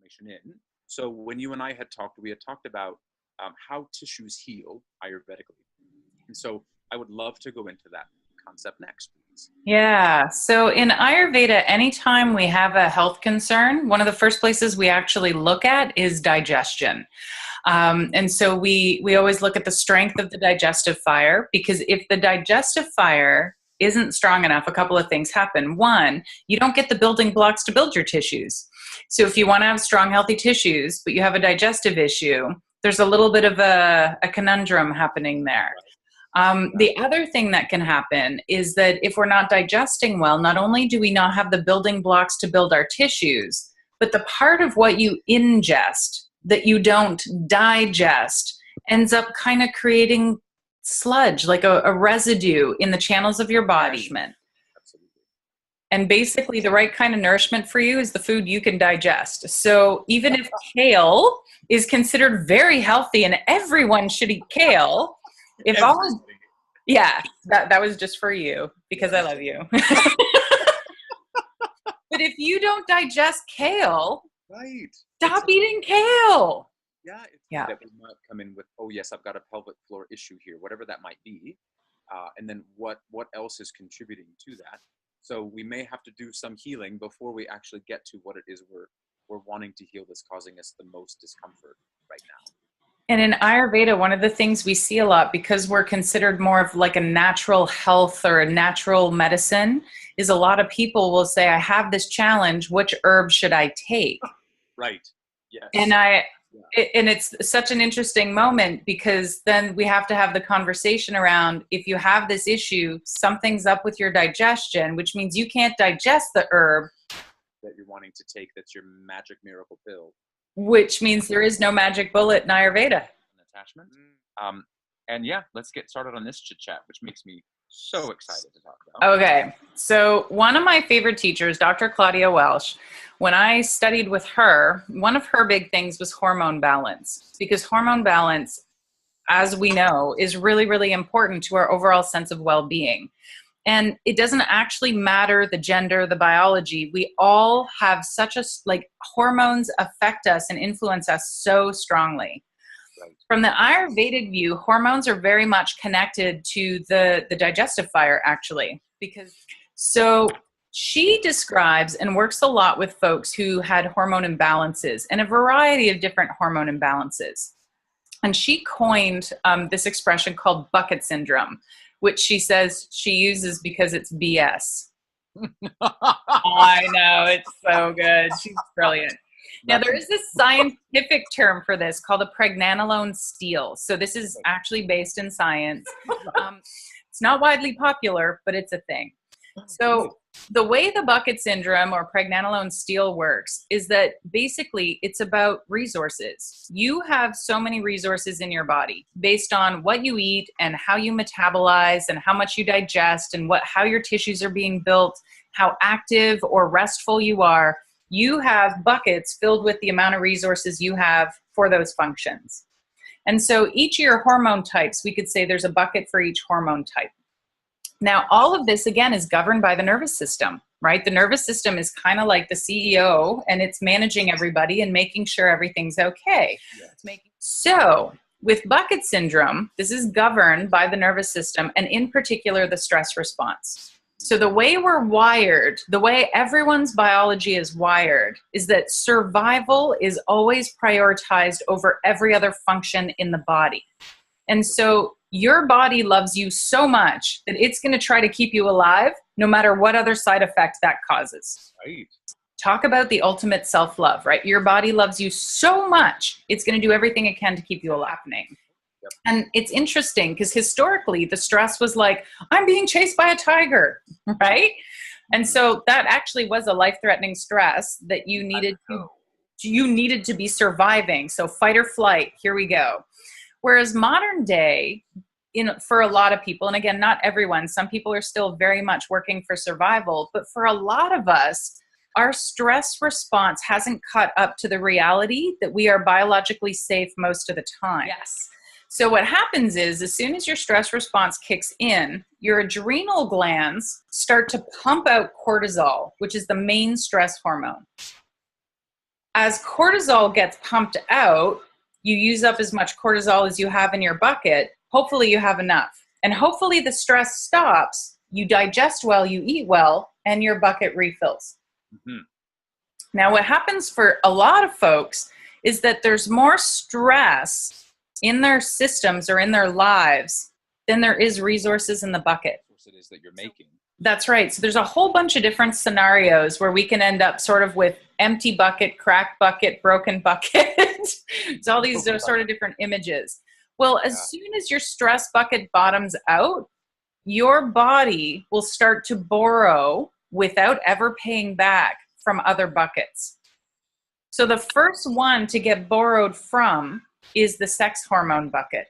information in. So when you and I had talked, we had talked about how tissues heal Ayurvedically. And so I would love to go into that concept next, please. Yeah. So in Ayurveda, anytime we have a health concern, one of the first places we actually look at is digestion. And so we always look at the strength of the digestive fire, because if the digestive fire isn't strong enough, a couple of things happen. One, you don't get the building blocks to build your tissues. So if you want to have strong, healthy tissues, but you have a digestive issue, there's a little bit of a conundrum happening there. The other thing that can happen is that if we're not digesting well, not only do we not have the building blocks to build our tissues, but the part of what you ingest that you don't digest ends up kind of creating sludge, like a residue in the channels of your body. Absolutely. And basically the right kind of nourishment for you is the food you can digest. So even if kale is considered very healthy and everyone should eat kale, if all, yeah, that was just for you because I love you. But if you don't digest kale, right, stop eating kale. Yeah, that we might come in with, oh yes, I've got a pelvic floor issue here, whatever that might be, and then what else is contributing to that? So we may have to do some healing before we actually get to what it is we're wanting to heal that's causing us the most discomfort right now. And in Ayurveda, one of the things we see a lot, because we're considered more of like a natural health or a natural medicine, is a lot of people will say, I have this challenge, which herb should I take? Right. Yes. And and it's such an interesting moment, because then we have to have the conversation around, if you have this issue, something's up with your digestion, which means you can't digest the herb that you're wanting to take, that's your magic miracle pill. Which means there is no magic bullet in Ayurveda. An attachment. And yeah, let's get started on this chit chat, which makes me so excited to talk about. Okay. So one of my favorite teachers, Dr. Claudia Welsh, when I studied with her, one of her big things was hormone balance, because hormone balance, as we know, is really, really important to our overall sense of well-being. And it doesn't actually matter the gender, the biology. We all have hormones affect us and influence us so strongly. Right. From the Ayurvedic view, hormones are very much connected to the digestive fire, actually. So she describes and works a lot with folks who had hormone imbalances and a variety of different hormone imbalances. And she coined this expression called bucket syndrome, which she says she uses because it's BS. I know, it's so good. She's brilliant. Now, there is this scientific term for this called a Pregnenolone Steal. So this is actually based in science. It's not widely popular, but it's a thing. So the way the bucket syndrome or Pregnenolone Steal works is that basically it's about resources. You have so many resources in your body based on what you eat and how you metabolize and how much you digest and how your tissues are being built, how active or restful you are. You have buckets filled with the amount of resources you have for those functions. And so each of your hormone types, we could say there's a bucket for each hormone type. Now, all of this, again, is governed by the nervous system, right? The nervous system is kind of like the CEO, and it's managing everybody and making sure everything's okay. Yes. So with bucket syndrome, this is governed by the nervous system, and in particular, the stress response. So the way we're wired, the way everyone's biology is wired, is that survival is always prioritized over every other function in the body. And so your body loves you so much that it's going to try to keep you alive no matter what other side effect that causes. Right. Talk about the ultimate self-love, right? Your body loves you so much, it's going to do everything it can to keep you alive. Yep. And it's interesting because historically the stress was like, I'm being chased by a tiger, right? And so that actually was a life-threatening stress that you needed to be surviving. So fight or flight, here we go. Whereas modern day, for a lot of people, and again, not everyone, some people are still very much working for survival, but for a lot of us, our stress response hasn't caught up to the reality that we are biologically safe most of the time. Yes. So what happens is, as soon as your stress response kicks in, your adrenal glands start to pump out cortisol, which is the main stress hormone. as cortisol gets pumped out, you use up as much cortisol as you have in your bucket. Hopefully you have enough. And hopefully the stress stops, you digest well, you eat well, and your bucket refills. Mm-hmm. Now, what happens for a lot of folks is that there's more stress in their systems or in their lives than there is resources in the bucket. It is that you're making. That's right. So there's a whole bunch of different scenarios where we can end up sort of with empty bucket, cracked bucket, broken bucket. It's all these sort of different images. Well, as soon as your stress bucket bottoms out, your body will start to borrow without ever paying back from other buckets. So the first one to get borrowed from is the sex hormone bucket.